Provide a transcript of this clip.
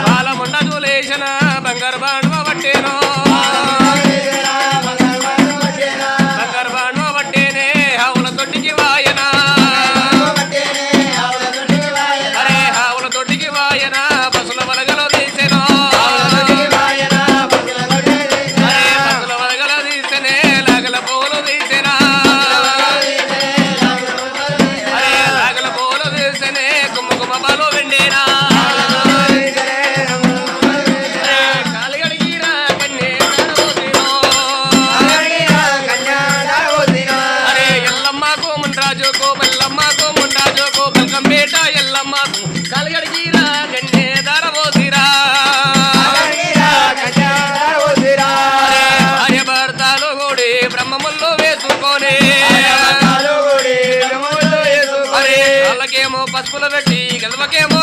బాల ముండ చూలేసిన బంగారు బాండవ పట్టేనో బంగారు బాండవ పట్టేనే ఆవుల తొట్టికి వాయన అరే ఆవుల తొట్టికి వాయన బసుల వలగలో తీసేనో అరే బసుల వలగలో తీసేనే లాగల పోలు తీసేనా అరే లాగల పోలు తీసేనే గుమ్మ గుమ్మ బాలు వెండేనా బేటా ఎల్లమ్మ కలగడిగిరా గన్నే దారవోసిరా భార్య భర్తలు కూడి బ్రహ్మముల్లో వేసుకొని అరే వాళ్ళకేమో పసుపులు పెట్టి గెలవకేమో